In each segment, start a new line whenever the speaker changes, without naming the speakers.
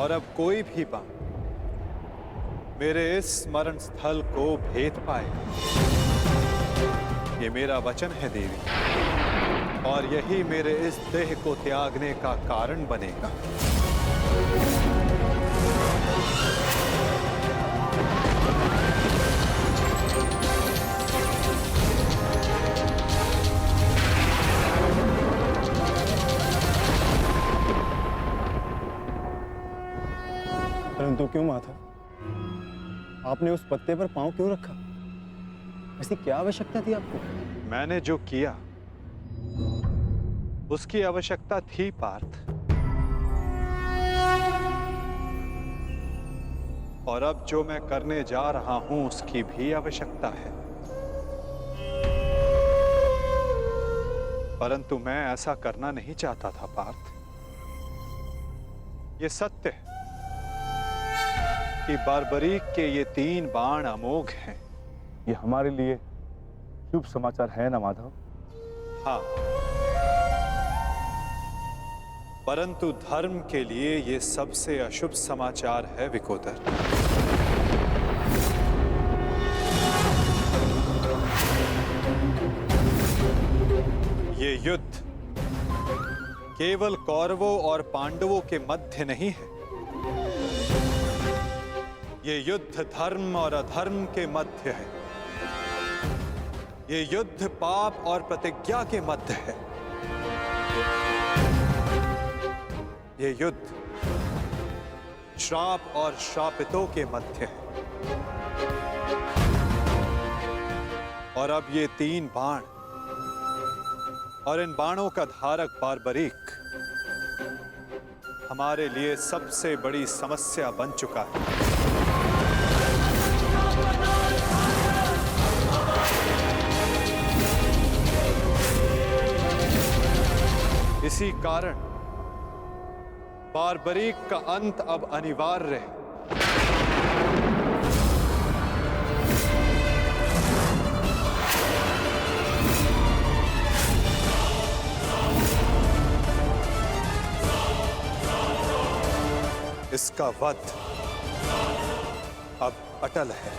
और अब कोई भी बात मेरे इस स्मरण स्थल को भेद पाएगा। ये मेरा वचन है देवी, और यही मेरे इस देह को त्यागने का कारण बनेगा।
परंतु क्यों माता, आपने उस पत्ते पर पांव क्यों रखा? ऐसी क्या आवश्यकता थी आपको?
मैंने जो किया उसकी आवश्यकता थी पार्थ, और अब जो मैं करने जा रहा हूं उसकी भी आवश्यकता है। परंतु मैं ऐसा करना नहीं चाहता था पार्थ। ये सत्य है कि बारबरीक के ये 3 बाण अमोघ हैं।
ये हमारे लिए शुभ समाचार है ना माधव?
हाँ, परंतु धर्म के लिए ये सबसे अशुभ समाचार है विकोदर। ये युद्ध केवल कौरवों और पांडवों के मध्य नहीं है। ये युद्ध धर्म और अधर्म के मध्य है। ये युद्ध पाप और प्रतिज्ञा के मध्य है। ये युद्ध श्राप और श्रापितों के मध्य है। और अब ये 3 बाण और इन बाणों का धारक बारबरीक हमारे लिए सबसे बड़ी समस्या बन चुका है। इसी कारण बारबरीक का अंत अब अनिवार्य है। इसका वध अब अटल है।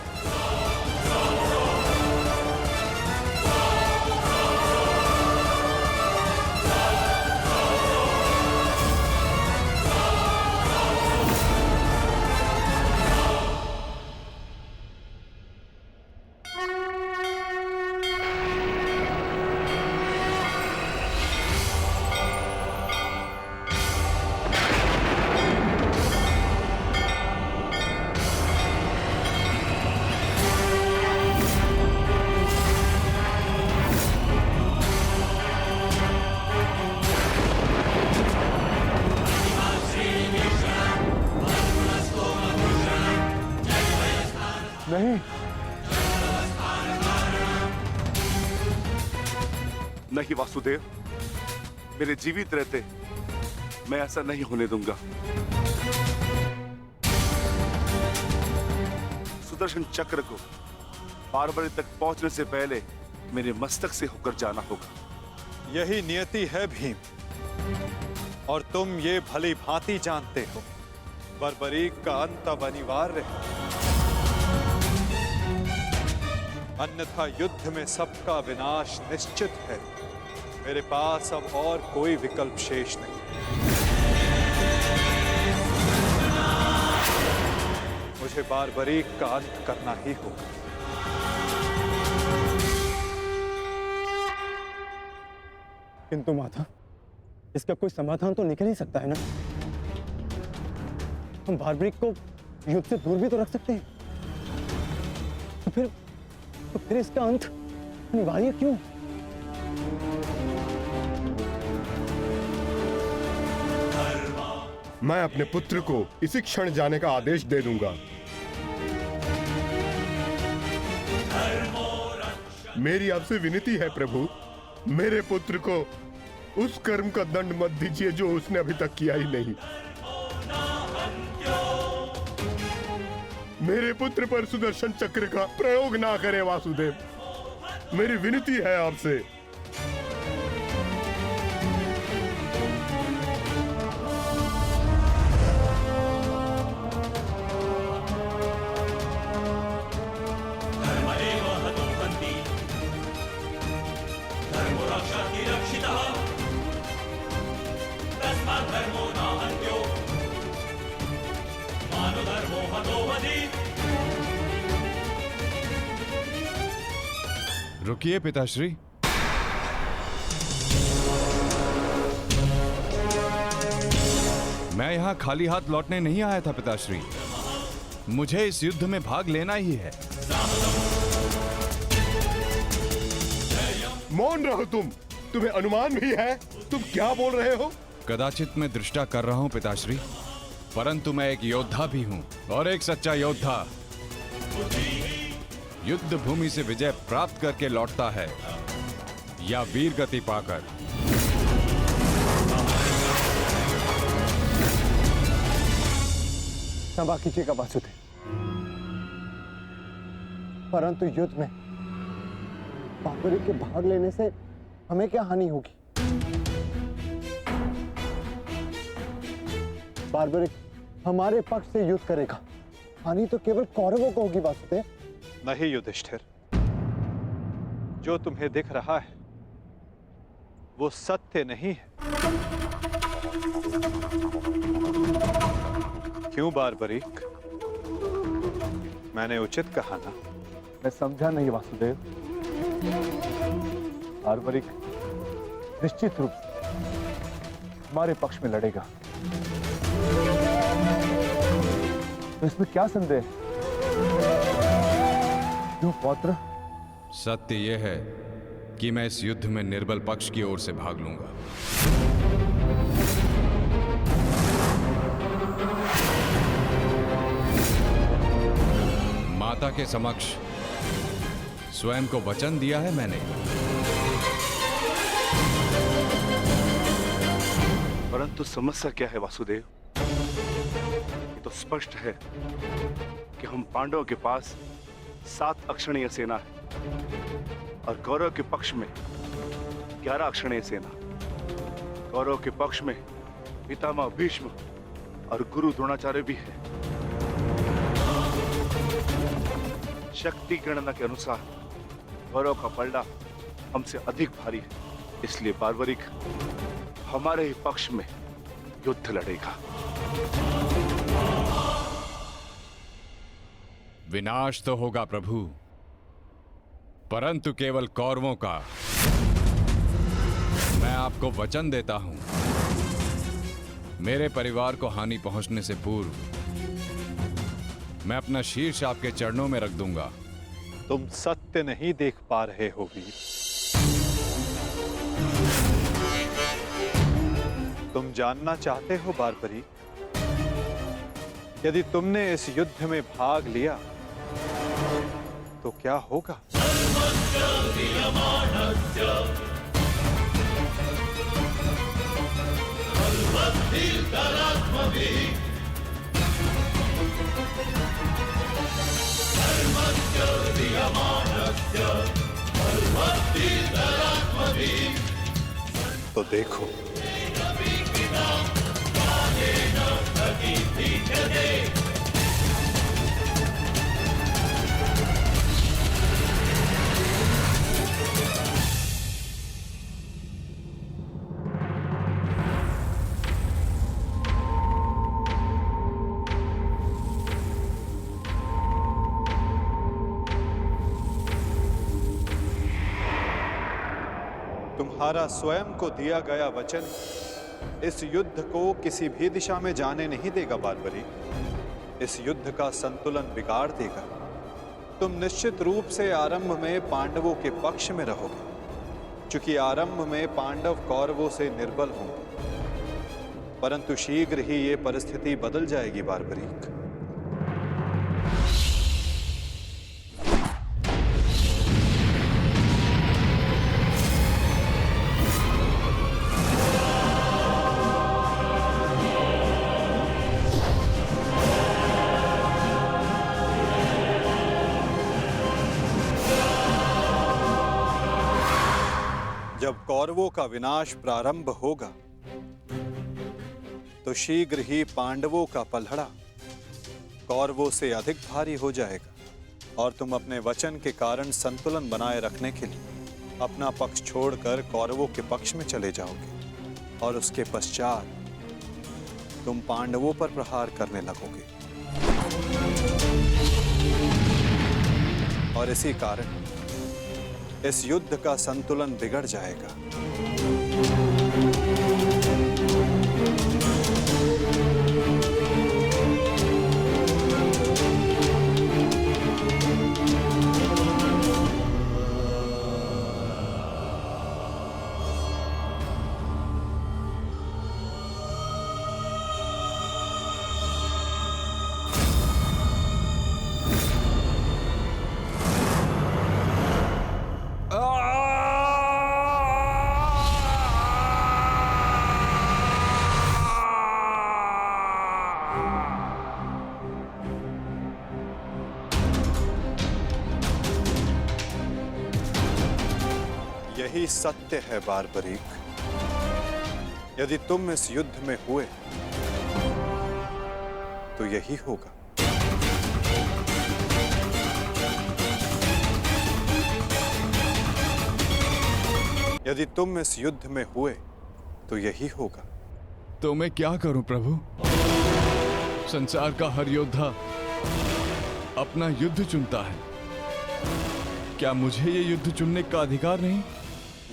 नहीं,
नहीं वासुदेव, मेरे जीवित रहते मैं ऐसा नहीं होने दूंगा। सुदर्शन चक्र को बारबरी तक पहुंचने से पहले मेरे मस्तक से होकर जाना होगा।
यही नियति है भीम, और तुम ये भली भांति जानते हो। बारबरीक का अंत अब अनिवार्य है, अन्यथा युद्ध में सबका विनाश निश्चित है। मेरे पास अब और कोई विकल्प शेष नहीं। मुझे बारबरीक का अंत करना ही होगा।
किंतु माता, इसका कोई समाधान तो निकल ही सकता है ना? हम बारबरीक को युद्ध से दूर भी तो रख सकते हैं। तो फिर इसका अंत अनिवार्य क्यों?
मैं अपने पुत्र को इसी क्षण जाने का आदेश दे दूंगा। मेरी आपसे विनती है प्रभु, मेरे पुत्र को उस कर्म का दंड मत दीजिए जो उसने अभी तक किया ही नहीं। मेरे पुत्र पर सुदर्शन चक्र का प्रयोग ना करे वासुदेव, मेरी विनती है आपसे।
रुकिए पिताश्री। मैं यहां खाली हाथ लौटने नहीं आया था पिताश्री। मुझे इस युद्ध में भाग लेना ही है।
मौन रहो तुम। तुम्हें अनुमान भी है तुम क्या बोल रहे हो?
कदाचित मैं दृष्टा कर रहा हूं पिताश्री, परंतु मैं एक योद्धा भी हूं, और एक सच्चा योद्धा युद्ध भूमि से विजय प्राप्त करके लौटता है या वीर गति पाकर।
क्षमा कीजिएगा वासुदेव, परंतु युद्ध में बाबरी के भाग लेने से हमें क्या हानि होगी? बार्बरिक हमारे पक्ष से युद्ध करेगा, हानि तो केवल कौरवों को होगी वासुदेव।
नहीं युधिष्ठिर, जो तुम्हें दिख रहा है वो सत्य नहीं है। क्यों बार्बरिक, मैंने उचित कहा ना?
मैं समझा नहीं वासुदेव। बार्बरिक निश्चित रूप से हमारे पक्ष में लड़ेगा, तो इसमें क्या संदेह? क्यों पौत्र?
सत्य यह है कि मैं इस युद्ध में निर्बल पक्ष की ओर से भाग लूंगा। माता के समक्ष स्वयं को वचन दिया है मैंने।
परंतु समस्या क्या है वासुदेव? ये तो स्पष्ट है कि हम पांडवों के पास 7 अक्षणीय सेना है और कौरव के पक्ष में 11 अक्षणीय सेना। कौरव के पक्ष में पितामह भीष्म और गुरु द्रोणाचार्य भी है। शक्ति गणना के अनुसार कौरव का पलड़ा हमसे अधिक भारी है, इसलिए बार्बरिक हमारे ही पक्ष में युद्ध लड़ेगा।
विनाश तो होगा प्रभु, परंतु केवल कौरवों का। मैं आपको वचन देता हूं, मेरे परिवार को हानि पहुंचने से पूर्व मैं अपना शीर्ष आपके चरणों में रख दूंगा।
तुम सत्य नहीं देख पा रहे हो वीर। तुम जानना चाहते हो बार्बरी, यदि तुमने इस युद्ध में भाग लिया तो क्या होगा? तो देखो, तुम्हारा स्वयं को दिया गया वचन इस युद्ध को किसी भी दिशा में जाने नहीं देगा बार्बरी। इस युद्ध का संतुलन बिगाड़ देगा। तुम निश्चित रूप से आरंभ में पांडवों के पक्ष में रहोगे, क्योंकि आरंभ में पांडव कौरवों से निर्बल होंगे, परंतु शीघ्र ही ये परिस्थिति बदल जाएगी बार्बरीक। जब कौरवों का विनाश प्रारंभ होगा तो शीघ्र ही पांडवों का पलड़ा कौरवों से अधिक भारी हो जाएगा और तुम अपने वचन के कारण संतुलन बनाए रखने के लिए अपना पक्ष छोड़कर कौरवों के पक्ष में चले जाओगे और उसके पश्चात तुम पांडवों पर प्रहार करने लगोगे। और इसी कारण इस युद्ध का संतुलन बिगड़ जाएगा। यही सत्य है बारबरीक। यदि तुम इस युद्ध में हुए तो यही होगा। यदि तुम इस युद्ध में हुए तो यही होगा।
तो मैं क्या करूं प्रभु? संसार का हर योद्धा अपना युद्ध चुनता है। क्या मुझे ये युद्ध चुनने का अधिकार नहीं?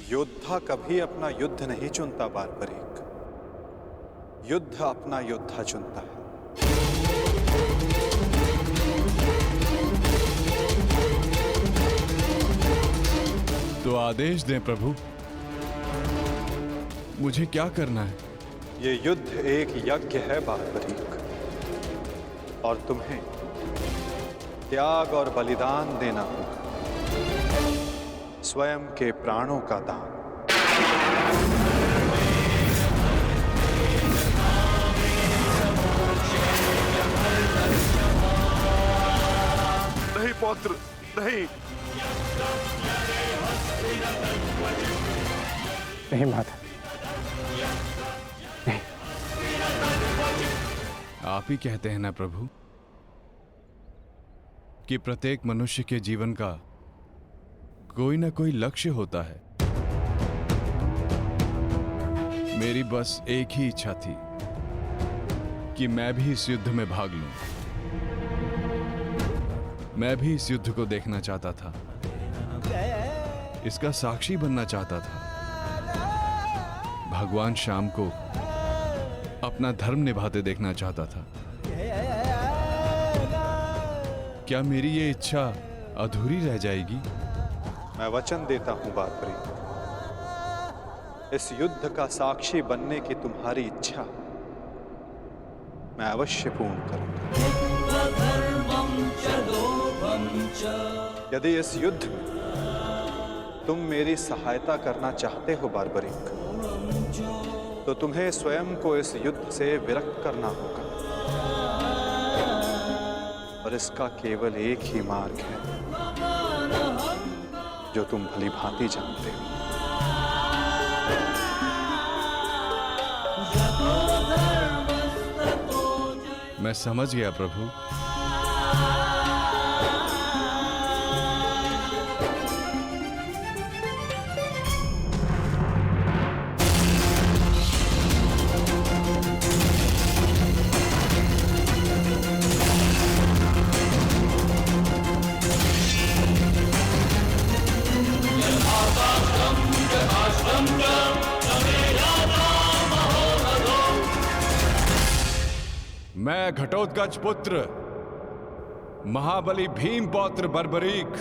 योद्धा कभी अपना युद्ध नहीं चुनता बारबरीक। युद्ध अपना योद्धा चुनता है।
तो आदेश दें प्रभु, मुझे क्या करना है?
ये युद्ध एक यज्ञ है बारबरीक, और तुम्हें त्याग और बलिदान देना होगा, स्वयं के प्राणों का दान।
नहीं पौत्र, नहीं।
नहीं माता, नहीं।
आप ही कहते हैं ना प्रभु कि प्रत्येक मनुष्य के जीवन का कोई ना कोई लक्ष्य होता है। मेरी बस एक ही इच्छा थी कि मैं भी इस युद्ध में भाग लूं। मैं भी इस युद्ध को देखना चाहता था, इसका साक्षी बनना चाहता था, भगवान श्याम को अपना धर्म निभाते देखना चाहता था। क्या मेरी ये इच्छा अधूरी रह जाएगी?
मैं वचन देता हूं बारबरीक, इस युद्ध का साक्षी बनने की तुम्हारी इच्छा मैं अवश्य पूर्ण करूंगा। यदि इस युद्ध में तुम मेरी सहायता करना चाहते हो बारबरीक, तो तुम्हें स्वयं को इस युद्ध से विरक्त करना होगा, और इसका केवल एक ही मार्ग है जो तुम भली भांति जानते हो।
मैं समझ गया प्रभु। मैं घटोत्कच पुत्र महाबली भीम पौत्र बर्बरीक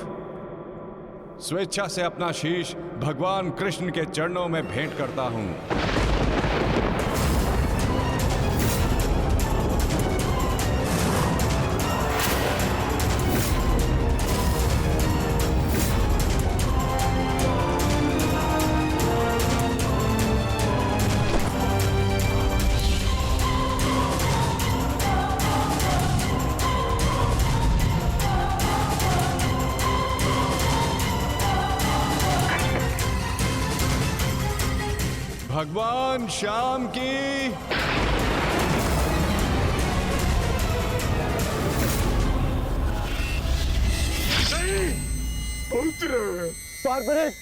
स्वेच्छा से अपना शीश भगवान कृष्ण के चरणों में भेंट करता हूं। भगवान श्याम की
पुत्र
बारबरीक,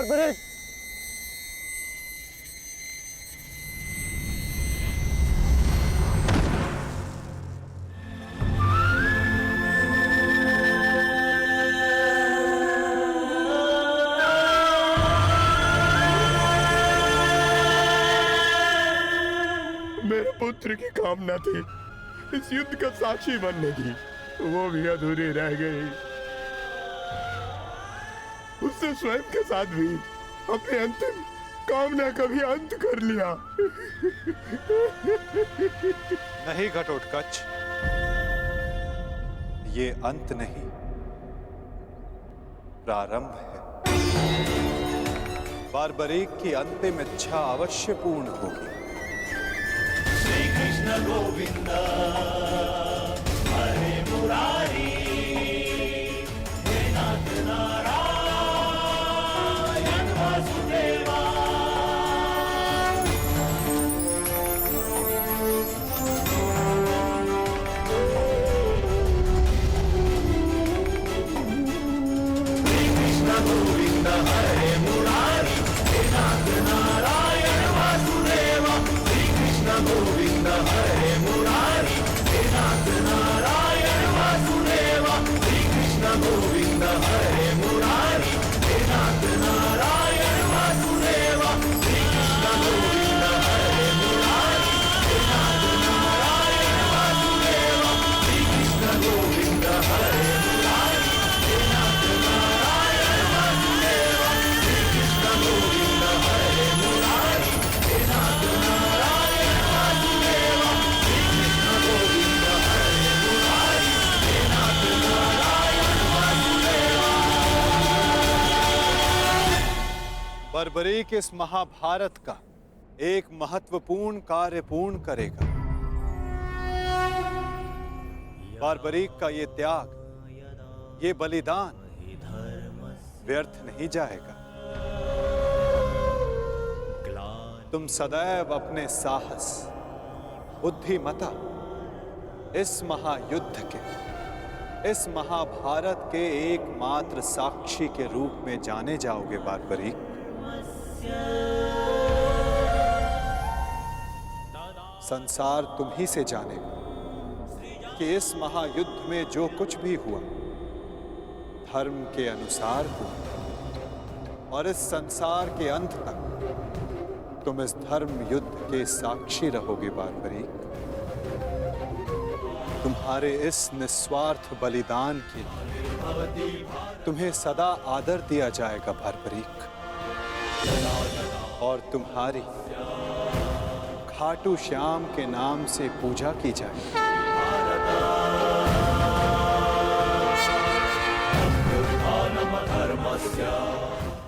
बारबरिक!
मेरे पुत्र की कामना थी इस युद्ध का साक्षी बनने की, वो भी अधूरी रह गई। उसने स्वयं के साथ भी अपनी अंतिम कामना का भी अंत कर लिया।
नहीं घटोत्कच, ये अंत नहीं, प्रारंभ है। बारबरीक की अंतिम इच्छा अवश्य पूर्ण होगी।
श्री कृष्ण गोविंद हरे मुरारी, हे नाथ नारायण वासुदेवा। श्री कृष्ण गोविंद हरे मुरारी, हे नाथ नारायण वासुदेवा। श्री कृष्ण गोविंद हरे मुरारी, हे नाथ नारायण वासुदेवा। श्री कृष्ण गोविंद हरे मुरारी, हे नाथ नारायण वासुदेवा। श्री कृष्ण गोविंद हरे मुरारी, हे नाथ नारायण वासुदेवा। श्री कृष्ण गोविंद हरे मुरारी, हे नाथ नारायण वासुदेवा। श्री कृष्ण गोविंद हरे मुरारी, हे नाथ नारायण वासुदेवा। श्री कृष्ण गोविंद हरे मुरारी, हे नाथ नारायण वासुदेवा।
बारबरीक इस महाभारत का एक महत्वपूर्ण कार्य पूर्ण करेगा। बारबरीक का ये त्याग, ये बलिदान व्यर्थ नहीं जाएगा। तुम सदैव अपने साहस, बुद्धिमता, इस महायुद्ध के, इस महाभारत के एकमात्र साक्षी के रूप में जाने जाओगे बारबरीक। संसार तुम ही से जानेगा कि इस महायुद्ध में जो कुछ भी हुआ धर्म के अनुसार हुआ, और इस संसार के अंत तक तुम इस धर्म युद्ध के साक्षी रहोगे बारबरीक। तुम्हारे इस निस्वार्थ बलिदान के लिए तुम्हें सदा आदर दिया जाएगा बारबरीक, और तुम्हारी खाटू श्याम के नाम से पूजा की जाएगी।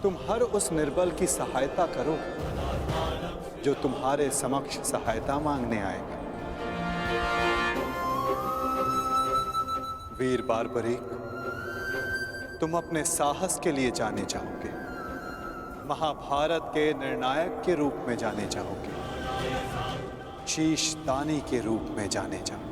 तुम हर उस निर्बल की सहायता करो जो तुम्हारे समक्ष सहायता मांगने आएगा। वीर बारबरीक, तुम अपने साहस के लिए जाने जाओगे, महाभारत के निर्णायक के रूप में जाने जाओगे, शीश दानी के रूप में जाने जाओगे।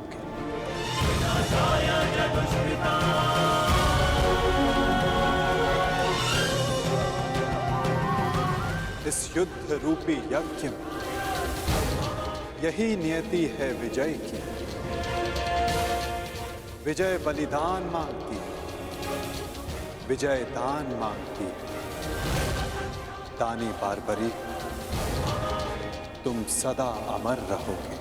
इस युद्ध रूपी यज्ञ में यही नियति है विजय की। विजय बलिदान मांगती है, विजय दान मांगती है। दानी बारबरीक, तुम सदा अमर रहोगे।